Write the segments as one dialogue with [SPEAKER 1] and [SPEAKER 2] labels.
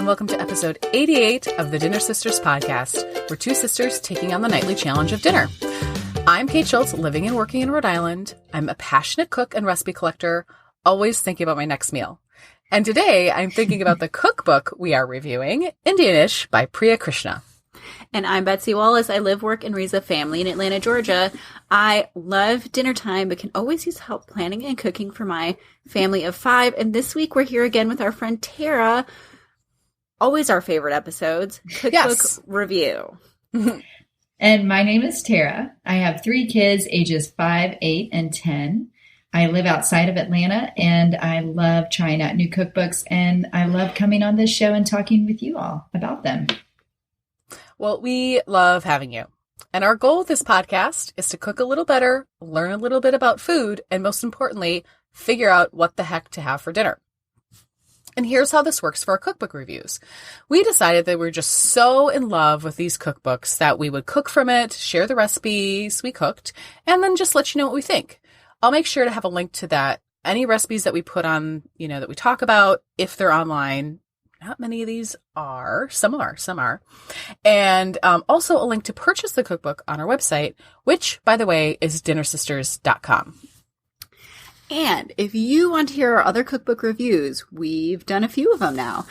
[SPEAKER 1] and welcome to episode 88 of the Dinner Sisters podcast. We're two sisters taking on the nightly challenge of dinner. I'm Kate Schultz, living and working in Rhode Island. I'm a passionate cook and recipe collector, always thinking about my next meal. And today I'm thinking about the cookbook we are reviewing, Indianish by Priya Krishna.
[SPEAKER 2] And I'm Betsy Wallace. I live, work, and raise a family in Atlanta, Georgia. I love dinner time, but can always use help planning and cooking for my family of 5. And this week we're here again with our friend Tara. Always our favorite episodes. Cookbook review.
[SPEAKER 3] And my name is Tara. I have 3 kids, ages 5, 8, and 10. I live outside of Atlanta, and I love trying out new cookbooks, and I love coming on this show and talking with you all about them.
[SPEAKER 1] Well, we love having you. And our goal with this podcast is to cook a little better, learn a little bit about food, and most importantly, figure out what the heck to have for dinner. And here's how this works for our cookbook reviews. We decided that we're just so in love with these cookbooks that we would cook from it, share the recipes we cooked, and then just let you know what we think. I'll make sure to have a link to that. Any recipes that we put on, that we talk about, if they're online. Not many of these are. Some are. And also a link to purchase the cookbook on our website, which, by the way, is dinnersisters.com.
[SPEAKER 2] And if you want to hear our other cookbook reviews, we've done a few of them now.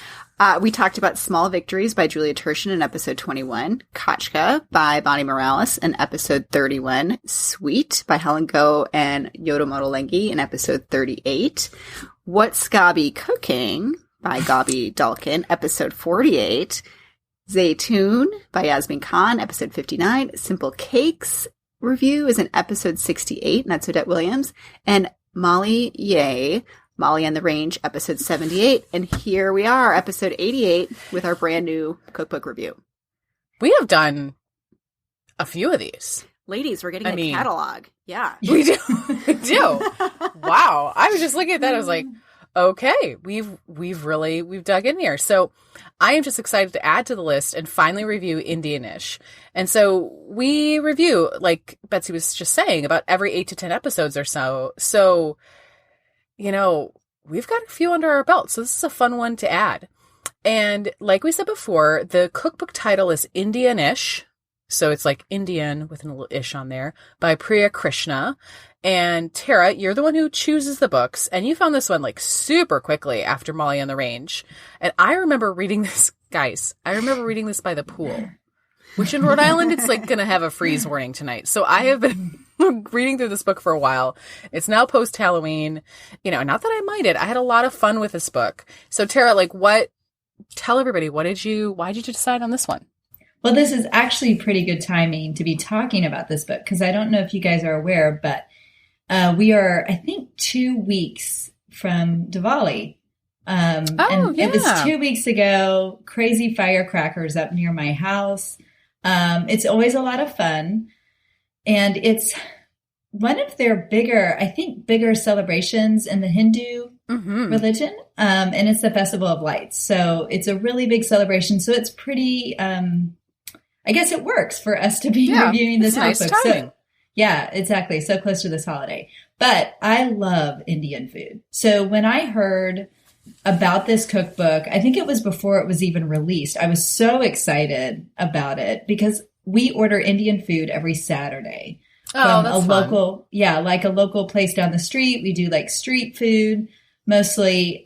[SPEAKER 2] We talked about Small Victories by Julia Turshen in episode 21, Kachka by Bonnie Morales in episode 31, Sweet by Helen Go and Yoda Motolengi in episode 38, What's Gabi Cooking by Gabi Dalkin, episode 48, Zaytoon by Yasmin Khan, episode 59, Simple Cakes review is in episode 68, and that's Odette Williams, and Molly Yeh, Molly on the Range, episode 78, and here we are, episode 88, with our brand new cookbook review.
[SPEAKER 1] We have done a few of these.
[SPEAKER 2] Ladies, we're getting a catalog. Yeah.
[SPEAKER 1] We do. We do. Wow. I was just looking at that. I was like, okay, we've dug in here. So I am just excited to add to the list and finally review Indianish. And so we review, like Betsy was just saying, about every 8 to 10 episodes or so. So, we've got a few under our belt. So this is a fun one to add. And like we said before, the cookbook title is Indianish. So it's like Indian with a little ish on there, by Priya Krishna. And Tara, you're the one who chooses the books, and you found this one like super quickly after Molly on the Range. And I remember reading this, guys, by the pool, which in Rhode Island, it's like going to have a freeze warning tonight. So I have been reading through this book for a while. It's now post-Halloween, not that I minded. I had a lot of fun with this book. So Tara, tell everybody, why did you decide on this one?
[SPEAKER 3] Well, this is actually pretty good timing to be talking about this book, because I don't know if you guys are aware, but we are, I think, 2 weeks from Diwali. It was 2 weeks ago, crazy firecrackers up near my house. It's always a lot of fun. And it's one of their bigger celebrations in the Hindu religion. And it's the Festival of Lights. So it's a really big celebration. So it's pretty, I guess it works for us to be reviewing this
[SPEAKER 1] nice
[SPEAKER 3] cookbook.
[SPEAKER 1] Timing.
[SPEAKER 3] Yeah, exactly. So close to this holiday. But I love Indian food. So when I heard about this cookbook, I think it was before it was even released, I was so excited about it because we order Indian food every Saturday from a local, like a local place down the street. We do like street food, mostly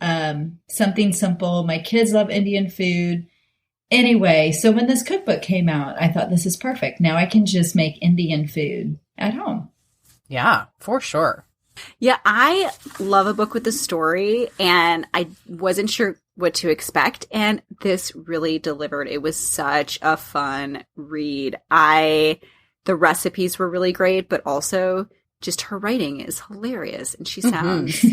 [SPEAKER 3] something simple. My kids love Indian food. Anyway, so when this cookbook came out, I thought this is perfect. Now I can just make Indian food at home.
[SPEAKER 1] Yeah, for sure.
[SPEAKER 2] Yeah, I love a book with a story, and I wasn't sure what to expect, and this really delivered. It was such a fun read. The recipes were really great, but also just her writing is hilarious, and she sounds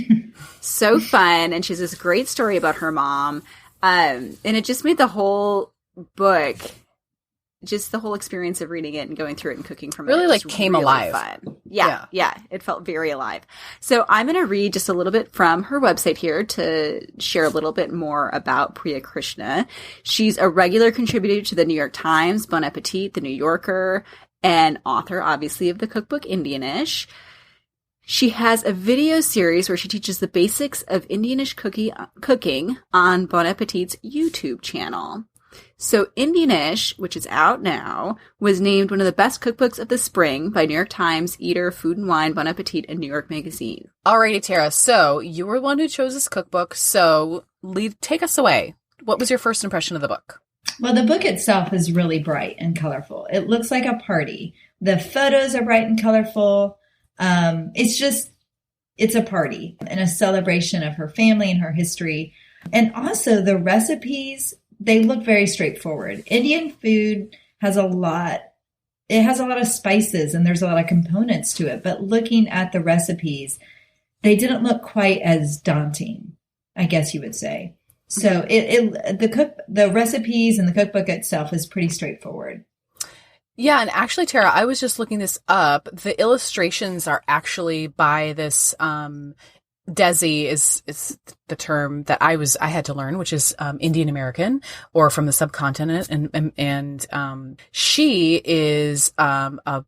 [SPEAKER 2] so fun, and she has this great story about her mom. And it just made the whole book, just the whole experience of reading it and going through it and cooking from
[SPEAKER 1] really
[SPEAKER 2] it
[SPEAKER 1] came
[SPEAKER 2] really
[SPEAKER 1] alive.
[SPEAKER 2] Fun. Yeah. It felt very alive. So I'm going to read just a little bit from her website here to share a little bit more about Priya Krishna. She's a regular contributor to the New York Times, Bon Appetit, The New Yorker, and author, obviously, of the cookbook Indianish. She has a video series where she teaches the basics of Indianish cooking on Bon Appetit's YouTube channel. So Indianish, which is out now, was named one of the best cookbooks of the spring by New York Times, Eater, Food and Wine, Bon Appetit, and New York Magazine.
[SPEAKER 1] Alrighty, Tara. So you were the one who chose this cookbook. So take us away. What was your first impression of the book?
[SPEAKER 3] Well, the book itself is really bright and colorful. It looks like a party. The photos are bright and colorful. It's a party and a celebration of her family and her history. And also the recipes, they look very straightforward. Indian food has a lot of spices and there's a lot of components to it. But looking at the recipes, they didn't look quite as daunting, I guess you would say. So the recipes and the cookbook itself is pretty straightforward.
[SPEAKER 1] Yeah, and actually, Tara, I was just looking this up. The illustrations are actually by this Desi is the term that I had to learn, which is Indian American or from the subcontinent, and she is a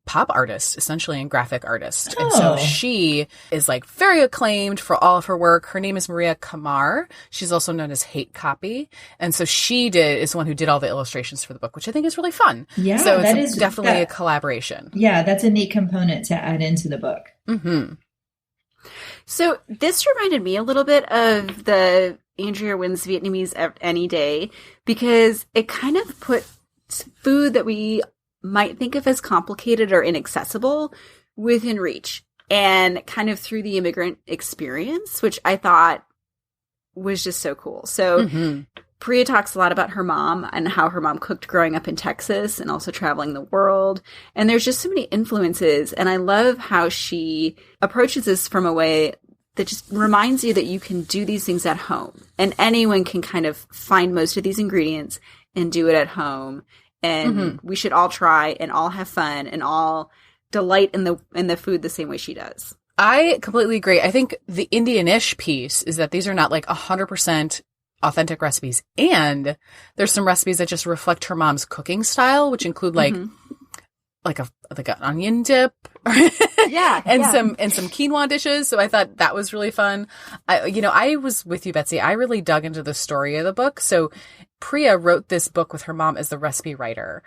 [SPEAKER 1] pop artist, essentially, and graphic artist.
[SPEAKER 3] Oh.
[SPEAKER 1] And so she is like very acclaimed for all of her work. Her name is Maria Kamar. She's also known as Hate Copy. And so is the one who did all the illustrations for the book, which I think is really fun.
[SPEAKER 3] Yeah,
[SPEAKER 1] so it's definitely a collaboration.
[SPEAKER 3] Yeah, that's a neat component to add into the book.
[SPEAKER 1] Mm-hmm.
[SPEAKER 2] So this reminded me a little bit of the Andrea Wynn's Vietnamese Any Day, because it kind of put food that we might think of as complicated or inaccessible within reach, and kind of through the immigrant experience, which I thought was just so cool. So Priya talks a lot about her mom and how her mom cooked growing up in Texas and also traveling the world. And there's just so many influences. And I love how she approaches this from a way that just reminds you that you can do these things at home, and anyone can kind of find most of these ingredients and do it at home. And we should all try and all have fun and all delight in the food the same way she does.
[SPEAKER 1] I completely agree. I think the Indianish piece is that these are not like 100% authentic recipes. And there's some recipes that just reflect her mom's cooking style, which include like an onion dip. Some quinoa dishes. So I thought that was really fun. I was with you, Betsy. I really dug into the story of the book. So Priya wrote this book with her mom as the recipe writer.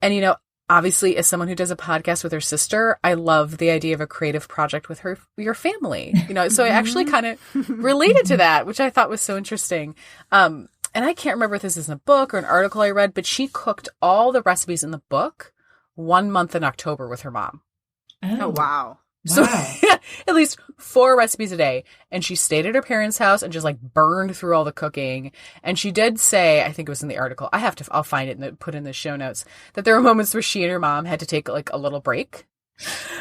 [SPEAKER 1] And, obviously, as someone who does a podcast with her sister, I love the idea of a creative project with your family. So I actually kind of related to that, which I thought was so interesting. And I can't remember if this is in a book or an article I read, but she cooked all the recipes in the book 1 month in October with her mom.
[SPEAKER 2] Oh, wow.
[SPEAKER 1] So at least 4 recipes a day. And she stayed at her parents' house and just like burned through all the cooking. And she did say, I think it was in the article, I'll find it and put in the show notes, that there were moments where she and her mom had to take like a little break.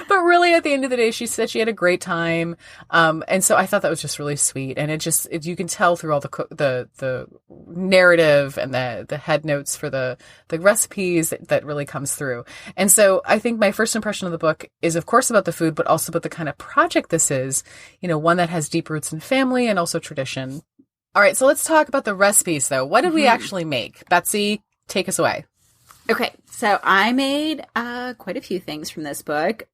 [SPEAKER 1] But really, at the end of the day, she said she had a great time. And so I thought that was just really sweet. And you can tell through all the narrative and the head notes for the recipes that really comes through. And so I think my first impression of the book is, of course, about the food, but also about the kind of project this is, one that has deep roots in family and also tradition. All right. So let's talk about the recipes, though. What did we actually make? Betsy, take us away.
[SPEAKER 2] Okay, so I made quite a few things from this book.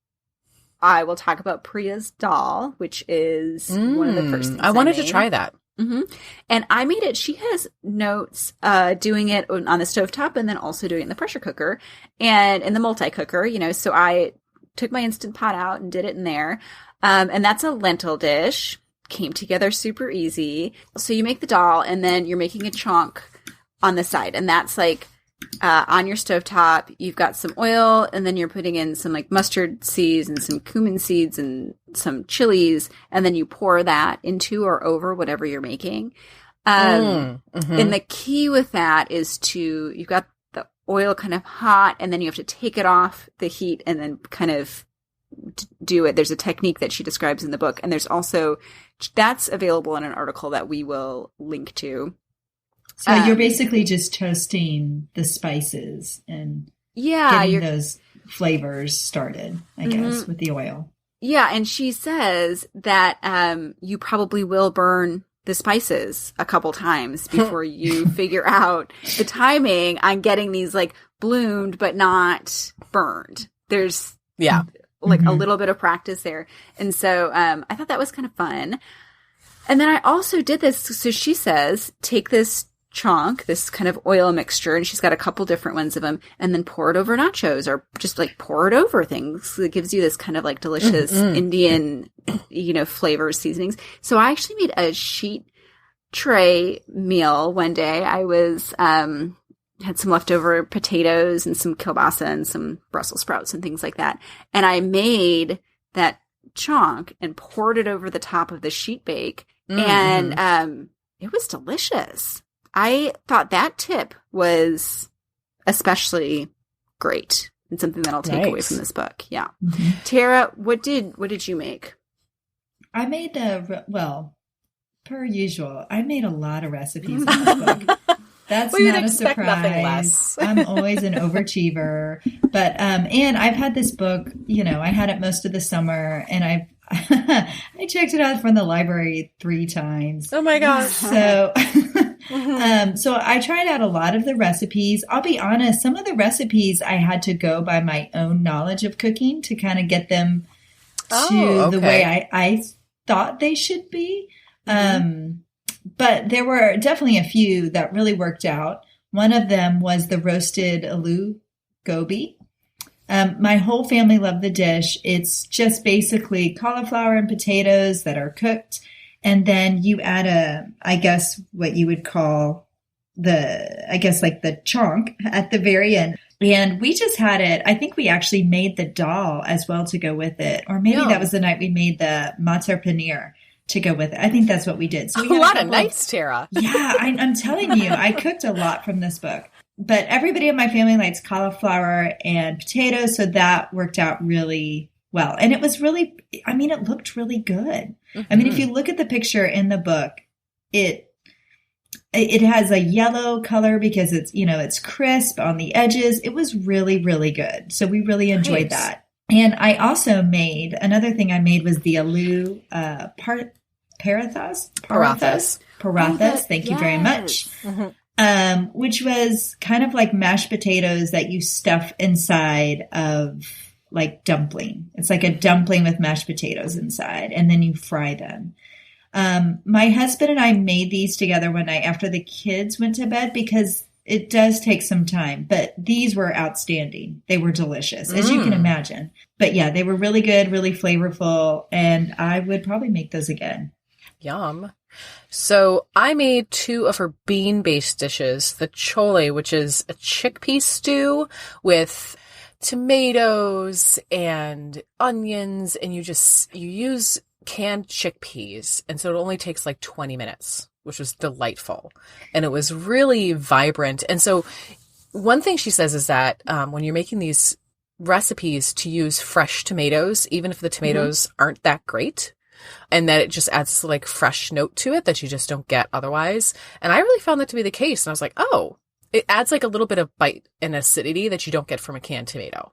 [SPEAKER 2] I will talk about Priya's dal, which is one of the first things
[SPEAKER 1] I wanted to try that.
[SPEAKER 2] Mm-hmm. And I made it. She has notes doing it on the stovetop and then also doing it in the pressure cooker and in the multi-cooker, so I took my Instant Pot out and did it in there. And that's a lentil dish. Came together super easy. So you make the dal and then you're making a chonk on the side. And that's like on your stovetop, you've got some oil, and then you're putting in some like mustard seeds and some cumin seeds and some chilies, and then you pour that into or over whatever you're making. And the key with that is you've got the oil kind of hot, and then you have to take it off the heat and then kind of do it. There's a technique that she describes in the book, and there's also that's available in an article that we will link to.
[SPEAKER 3] So you're basically just toasting the spices and getting those flavors started, I guess, with the oil.
[SPEAKER 2] Yeah, and she says that you probably will burn the spices a couple times before you figure out the timing on getting these like bloomed but not burned. There's like a little bit of practice there. And so I thought that was kind of fun. And then I also did this. So she says, take this chunk, this kind of oil mixture, and she's got a couple different ones of them, and then pour it over nachos or just like pour it over things. It gives you this kind of like delicious Indian, flavors, seasonings. So I actually made a sheet tray meal one day. I was, had some leftover potatoes and some kielbasa and some Brussels sprouts and things like that. And I made that chunk and poured it over the top of the sheet bake. And it was delicious. I thought that tip was especially great and something that I'll take away from this book. Yeah. Tara, what did you make?
[SPEAKER 3] I made per usual, I made a lot of recipes in this book. That's not a surprise. I'm always an overachiever. But and I've had this book, I had it most of the summer, and I checked it out from the library 3 times.
[SPEAKER 1] Oh my gosh.
[SPEAKER 3] So so I tried out a lot of the recipes. I'll be honest, some of the recipes I had to go by my own knowledge of cooking to kind of get them to the way I thought they should be. But there were definitely a few that really worked out. One of them was the roasted aloo gobi. My whole family loved the dish. It's just basically cauliflower and potatoes that are cooked. And then you add I guess what you would call the chunk at the very end. And we just had it. I think we actually made the dal as well to go with it. Or maybe that was the night we made the matar paneer to go with it. I think that's what we did. So we
[SPEAKER 1] a lot of nights, Tara.
[SPEAKER 3] Yeah, I'm telling you, I cooked a lot from this book. But everybody in my family likes cauliflower and potatoes, so that worked out really well. And it was really, it looked really good. If you look at the picture in the book, it has a yellow color because it's crisp on the edges. It was really, really good. So we really enjoyed that. And I also made, another thing I made was the aloo parathas. Thank you very much. Which was kind of like mashed potatoes that you stuff inside of like dumpling. It's like a dumpling with mashed potatoes inside, and then you fry them. My husband and I made these together one night after the kids went to bed because it does take some time, but these were outstanding. They were delicious, as you can imagine. But yeah, they were really good, really flavorful, and I would probably make those again.
[SPEAKER 1] Yum. So I made 2 of her bean-based dishes, the chole, which is a chickpea stew with tomatoes and onions, and you use canned chickpeas, and so it only takes like 20 minutes, which was delightful. And it was really vibrant. And so one thing she says is that when you're making these recipes, to use fresh tomatoes, even if the tomatoes aren't that great, and that it just adds like fresh note to it that you just don't get otherwise. And I really found that to be the case. And I was like, oh, it adds like a little bit of bite and acidity that you don't get from a canned tomato.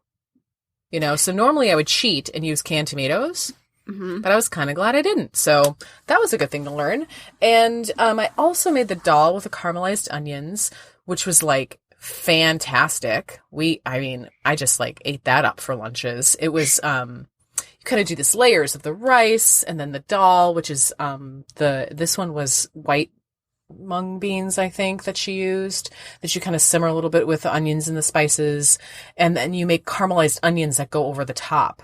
[SPEAKER 1] So normally I would cheat and use canned tomatoes, but I was kind of glad I didn't. So that was a good thing to learn. And I also made the dal with the caramelized onions, which was like fantastic. I just like ate that up for lunches. It was, you kind of do this layers of the rice and then the dal, which is, this one was white mung beans, I think, that she used, that you kind of simmer a little bit with the onions and the spices. And then you make caramelized onions that go over the top.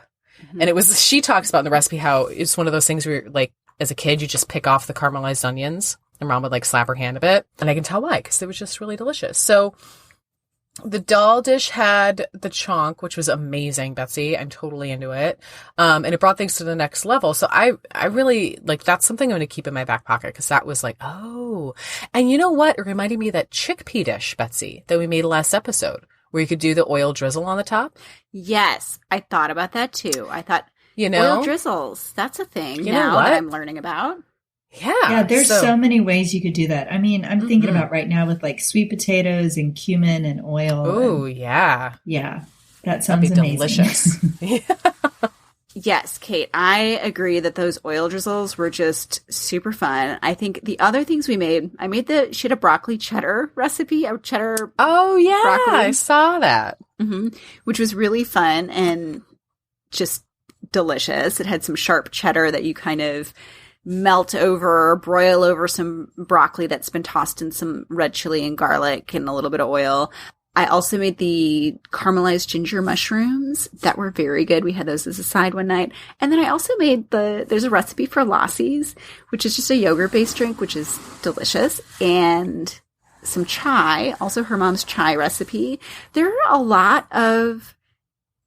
[SPEAKER 1] And she talks about in the recipe how it's one of those things where, like, as a kid, you just pick off the caramelized onions and Mom would like slap her hand a bit. And I can tell why, because it was just really delicious. So the dal dish had the chonk, which was amazing, Betsy. I'm totally into it. And it brought things to the next level. So I really, like, that's something I'm going to keep in my back pocket, because that was like, oh. And you know what? It reminded me of that chickpea dish, Betsy, that we made last episode, where you could do the oil drizzle on the top.
[SPEAKER 2] Yes, I thought about that too. I thought, oil drizzles, that's a thing that I'm learning about.
[SPEAKER 1] Yeah.
[SPEAKER 3] There's so many ways you could do that. I'm thinking about right now with like sweet potatoes and cumin and oil.
[SPEAKER 1] Oh, yeah.
[SPEAKER 3] Yeah. That sounds amazing. Delicious.
[SPEAKER 2] Yes, Kate, I agree that those oil drizzles were just super fun. I think the other things we made, she had a broccoli cheddar recipe, a cheddar.
[SPEAKER 1] Oh, yeah.
[SPEAKER 2] Broccoli,
[SPEAKER 1] I saw that.
[SPEAKER 2] Which was really fun and just delicious. It had some sharp cheddar that you kind of melt over, broil over some broccoli that's been tossed in some red chili and garlic and a little bit of oil. I also made the caramelized ginger mushrooms that were very good. We had those as a side one night. And then I also made there's a recipe for lassies, which is just a yogurt-based drink, which is delicious. And some chai, also her mom's chai recipe. There are a lot of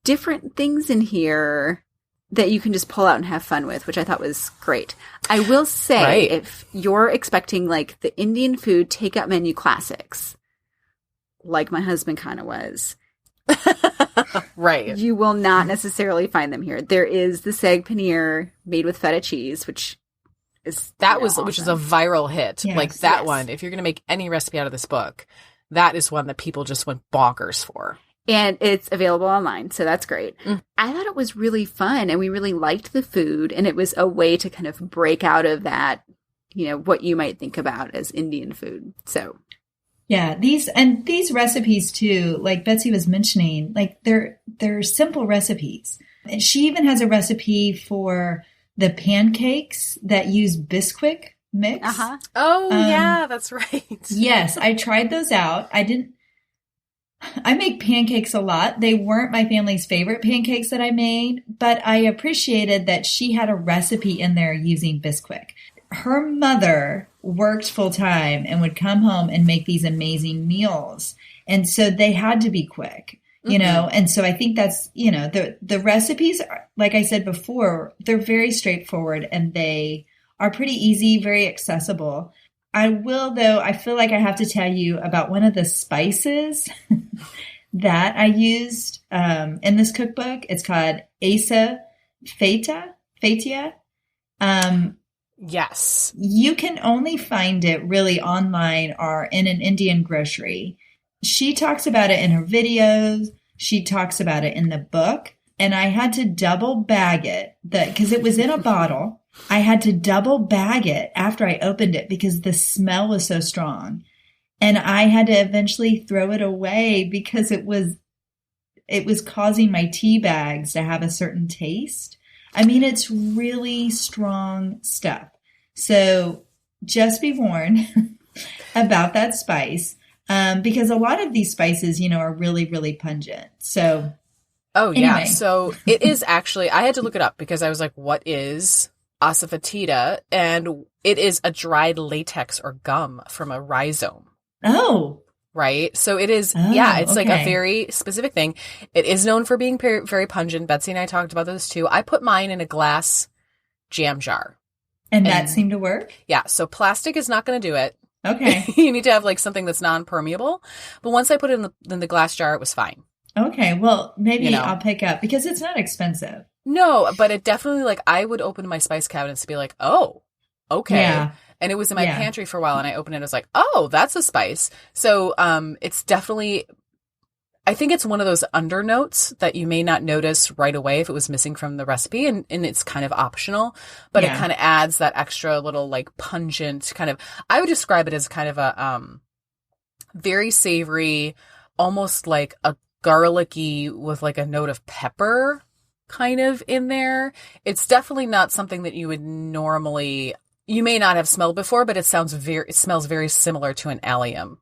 [SPEAKER 2] different things in here that you can just pull out and have fun with, which I thought was great. I will say, if you're expecting like the Indian food takeout menu classics, like my husband kind of was,
[SPEAKER 1] right,
[SPEAKER 2] you will not necessarily find them here. There is the sag paneer made with feta cheese, which is awesome.
[SPEAKER 1] Which is a viral hit.
[SPEAKER 3] Yes.
[SPEAKER 1] Like that one, if you're going to make any recipe out of this book, that is one that people just went bonkers for.
[SPEAKER 2] And it's available online, so that's great. I thought it was really fun, and we really liked the food, and it was a way to kind of break out of that, what you might think about as Indian food. So
[SPEAKER 3] yeah, these recipes too, like Betsy was mentioning, like they're simple recipes. And she even has a recipe for the pancakes that use Bisquick mix.
[SPEAKER 2] Uh-huh.
[SPEAKER 1] Oh, yeah, that's right.
[SPEAKER 3] Yes, I tried those out. I make pancakes a lot. They weren't my family's favorite pancakes that I made, but I appreciated that she had a recipe in there using Bisquick. Her mother worked full time and would come home and make these amazing meals. And so they had to be quick, and so I think that's, the recipes, like I said before, they're very straightforward and they are pretty easy, very accessible. I will, though, I feel like I have to tell you about one of the spices that I used in this cookbook. It's called Asa Fatia.
[SPEAKER 1] Yes.
[SPEAKER 3] You can only find it really online or in an Indian grocery. She talks about it in her videos. She talks about it in the book. And I had to double bag it because it was in a bottle. I had to double bag it after I opened it because the smell was so strong. And I had to eventually throw it away because it was causing my tea bags to have a certain taste. I mean, it's really strong stuff. So just be warned about that spice because a lot of these spices, are really, really pungent. So,
[SPEAKER 1] yeah. So it is actually, I had to look it up because I was like, what is asafoetida? And it is a dried latex or gum from a rhizome.
[SPEAKER 3] Oh.
[SPEAKER 1] Right. So it is, it's like a very specific thing. It is known for being very, very pungent. Betsy and I talked about this too. I put mine in a glass jam jar.
[SPEAKER 3] And that seemed to work?
[SPEAKER 1] Yeah. So plastic is not going to do it.
[SPEAKER 3] Okay.
[SPEAKER 1] You need to have like something that's non-permeable. But once I put it in the glass jar, it was fine.
[SPEAKER 3] Okay. Well, maybe I'll pick up because it's not expensive.
[SPEAKER 1] No, but it definitely like I would open my spice cabinets to be like, oh, okay. Yeah. And it was in my pantry for a while and I opened it and I was like, oh, that's a spice. So it's definitely, I think it's one of those undernotes that you may not notice right away if it was missing from the recipe and it's kind of optional, but it kind of adds that extra little like pungent kind of, I would describe it as kind of a very savory, almost like a garlicky with like a note of pepper kind of in there. It's definitely not something that you would normally, you may not have smelled before, but it smells very similar to an allium.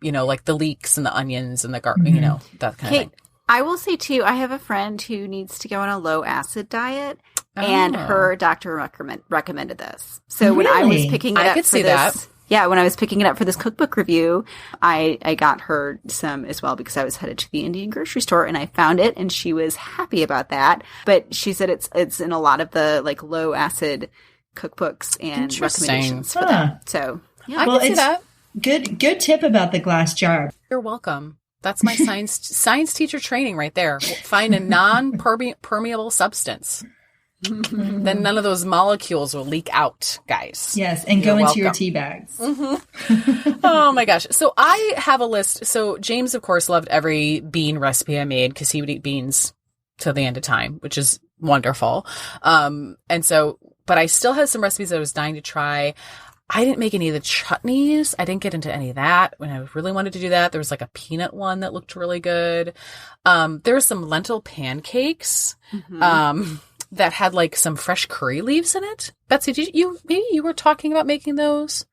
[SPEAKER 1] Like the leeks and the onions and the garlic, that kind of thing.
[SPEAKER 2] I will say too, I have a friend who needs to go on a low acid diet, and her doctor recommended this. So when I was picking it up for this, when I was picking it up for this cookbook review, I got her some as well because I was headed to the Indian grocery store and I found it, and she was happy about that. But she said it's in a lot of the like low acid cookbooks and recommendations for that. So
[SPEAKER 1] I can see that.
[SPEAKER 3] Good tip about the glass jar.
[SPEAKER 1] You're welcome. That's my science teacher training right there. Find a non-permeable substance. Then none of those molecules will leak out, guys.
[SPEAKER 3] Yes, and go into your tea bags.
[SPEAKER 1] Mm-hmm. Oh my gosh. So I have a list. So James, of course, loved every bean recipe I made because he would eat beans till the end of time, which is wonderful. But I still had some recipes that I was dying to try. I didn't make any of the chutneys. I didn't get into any of that when I really wanted to do that. There was like a peanut one that looked really good. There were some lentil pancakes. Mm-hmm. that had like some fresh curry leaves in it. Betsy, maybe you were talking about making those?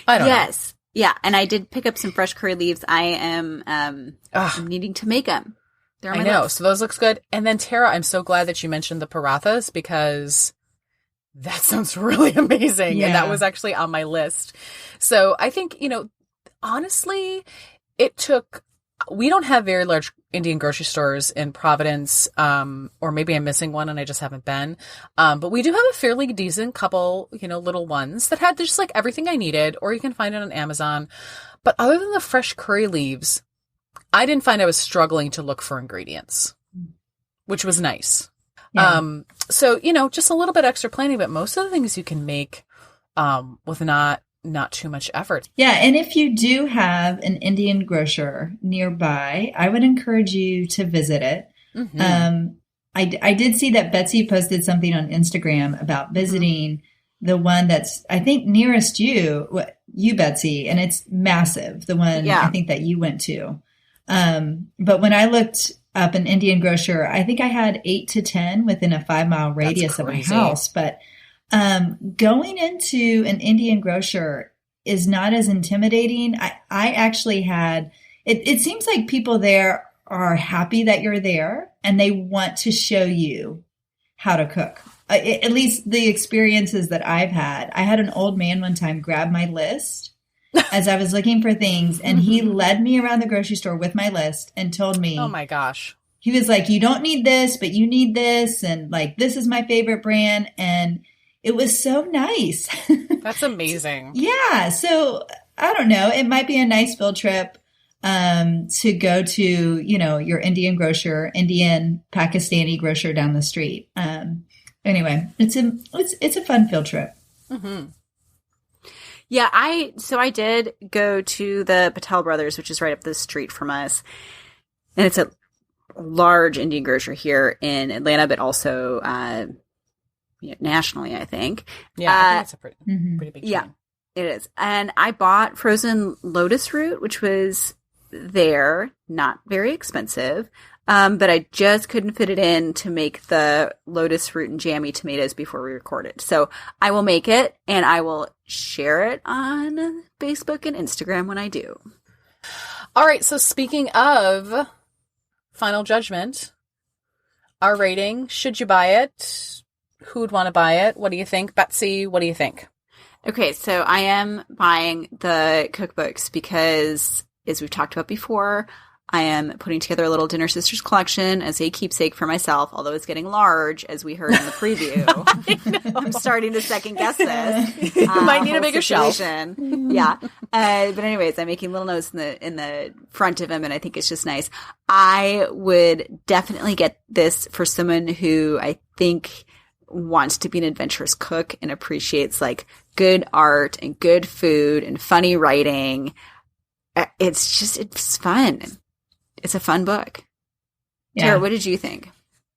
[SPEAKER 1] I don't know.
[SPEAKER 2] Yes. Yeah. And I did pick up some fresh curry leaves. I am needing to make them. They're on my
[SPEAKER 1] I know.
[SPEAKER 2] list.
[SPEAKER 1] So those looks good. And then Tara, I'm so glad that you mentioned the parathas because that sounds really amazing.
[SPEAKER 3] Yeah.
[SPEAKER 1] And that was actually on my list. So I think, honestly, we don't have very large Indian grocery stores in Providence, or maybe I'm missing one and I just haven't been. But we do have a fairly decent couple, little ones that had just like everything I needed, or you can find it on Amazon. But other than the fresh curry leaves, I didn't find I was struggling to look for ingredients, which was nice.
[SPEAKER 3] Yeah.
[SPEAKER 1] So, just a little bit extra planning, but most of the things you can make, with not too much effort.
[SPEAKER 3] Yeah. And if you do have an Indian grocer nearby, I would encourage you to visit it.
[SPEAKER 1] Mm-hmm.
[SPEAKER 3] I did see that Betsy posted something on Instagram about visiting the one that's, I think, nearest you, Betsy, and it's massive. The one I think that you went to. But when I looked up an Indian grocer, I think I had 8 to 10 within a 5-mile radius of my house. But going into an Indian grocer is not as intimidating. I actually had, it seems like people there are happy that you're there and they want to show you how to cook. At least the experiences that I've had. I had an old man one time grab my list as I was looking for things, and he led me around the grocery store with my list and told me,
[SPEAKER 1] oh my gosh.
[SPEAKER 3] He was like, you don't need this, but you need this. And like, this is my favorite brand. And it was so nice.
[SPEAKER 1] That's amazing.
[SPEAKER 3] Yeah. So I don't know. It might be a nice field trip to go to, your Indian grocer, Indian Pakistani grocer down the street. Anyway, it's a fun field trip.
[SPEAKER 1] Mm-hmm.
[SPEAKER 2] Yeah, I did go to the Patel Brothers, which is right up the street from us. And it's a large Indian grocer here in Atlanta, but also nationally, I think.
[SPEAKER 1] Yeah, I think it's a pretty big chain.
[SPEAKER 2] Yeah, it is. And I bought frozen lotus root, which was there, not very expensive. But I just couldn't fit it in to make the lotus root and jammy tomatoes before we recorded. So I will make it and I will share it on Facebook and Instagram when I do.
[SPEAKER 1] All right. So speaking of final judgment, our rating, should you buy it? Who would want to buy it? What do you think? Betsy, what do you think?
[SPEAKER 2] Okay. So I am buying the cookbooks because, as we've talked about before, I am putting together a little Dinner Sisters collection as a keepsake for myself, although it's getting large, as we heard in the preview. I'm starting to second guess this.
[SPEAKER 1] You might need a bigger shelf.
[SPEAKER 2] Yeah. But anyways, I'm making little notes in the front of them, and I think it's just nice. I would definitely get this for someone who I think wants to be an adventurous cook and appreciates like good art and good food and funny writing. It's fun. It's a fun book. Yeah. Tara, what did you think?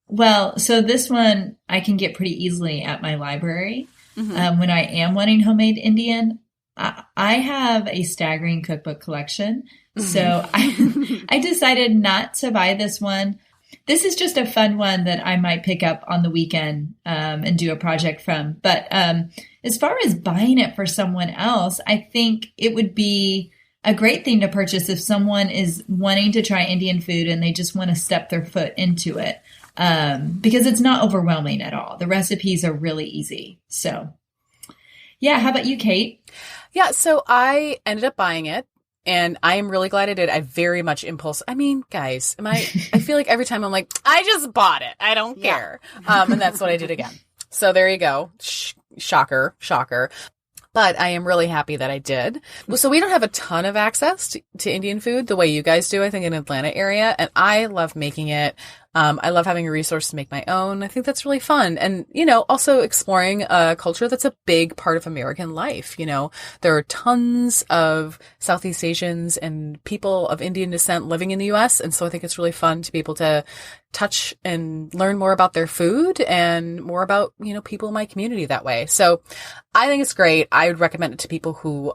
[SPEAKER 3] Well, so this one I can get pretty easily at my library. When I am wanting homemade Indian, I have a staggering cookbook collection. So I decided not to buy this one. This is just a fun one that I might pick up on the weekend and do a project from. But as far as buying it for someone else, I think it would be a great thing to purchase if someone is wanting to try Indian food and they just want to step their foot into it, because it's not overwhelming at all. The recipes are really easy. So, yeah. How about you, Kate?
[SPEAKER 1] Yeah. So I ended up buying it, and I am really glad I did. I very much impulse. I mean, guys, I feel like every time I'm like, I just bought it. I don't care. And that's what I did again. So there you go. Shocker. But I am really happy that I did. So we don't have a ton of access to Indian food the way you guys do, I think, in Atlanta area. And I love making it. I love having a resource to make my own. I think that's really fun. And, also exploring a culture that's a big part of American life. There are tons of Southeast Asians and people of Indian descent living in the U.S. And so I think it's really fun to be able to touch and learn more about their food and more about, people in my community that way. So I think it's great. I would recommend it to people who,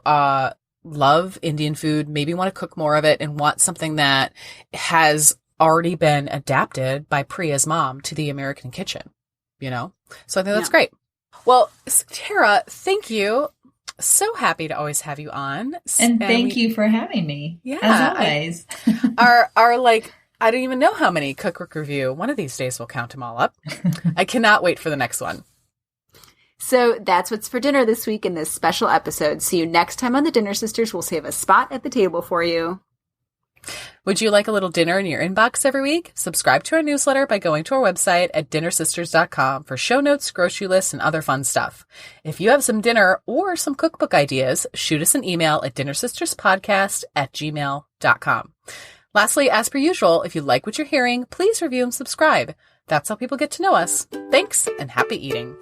[SPEAKER 1] love Indian food, maybe want to cook more of it and want something that has already been adapted by Priya's mom to the American kitchen. you know? So I think that's great. Well, Tara, thank you. So happy to always have you on.
[SPEAKER 3] And thank you for having me.
[SPEAKER 1] Yeah.
[SPEAKER 3] As always.
[SPEAKER 1] Our like, I don't even know how many Cookbook review. One of these days we'll count them all up. I cannot wait for the next one.
[SPEAKER 2] So that's what's for dinner this week in this special episode. See you next time on The Dinner Sisters. We'll save a spot at the table for you.
[SPEAKER 1] Would you like a little dinner in your inbox every week? Subscribe to our newsletter by going to our website at dinnersisters.com for show notes, grocery lists, and other fun stuff. If you have some dinner or some cookbook ideas, shoot us an email at dinnersisterspodcast@gmail.com. Lastly, as per usual, if you like what you're hearing, please review and subscribe. That's how people get to know us. Thanks, and happy eating.